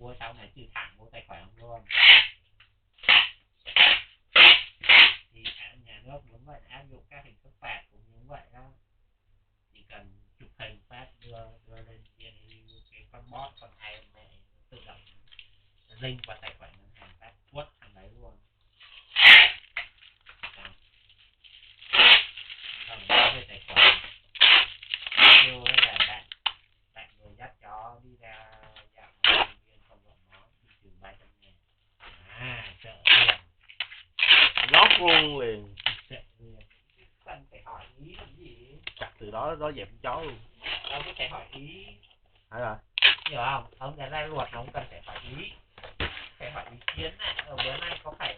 mua sau này trừ thẳng mua tài khoản ông luôn. Thì nhà nước muốn vậy áp dụng các hình thức phạt cũng như vậy đó, chỉ cần chụp hình phát đưa lên cái con bot con ai mẹ tự động link vào tài khoản ngân hàng phát quất thằng đấy luôn. Về tài khoản kêu là bạn người dắt chó đi ra dạo công viên không gọn món đi trừ 300.000. Chợ liền lót luôn liền. chợ liền cần phải hỏi ý làm gì, Chặt từ đó dẹp chó luôn. đâu có phải hỏi ý, Phải rồi, hiểu không? Ông đã ra luật ông cần phải hỏi ý, phải hỏi ý kiến này. Ở bữa nay có phải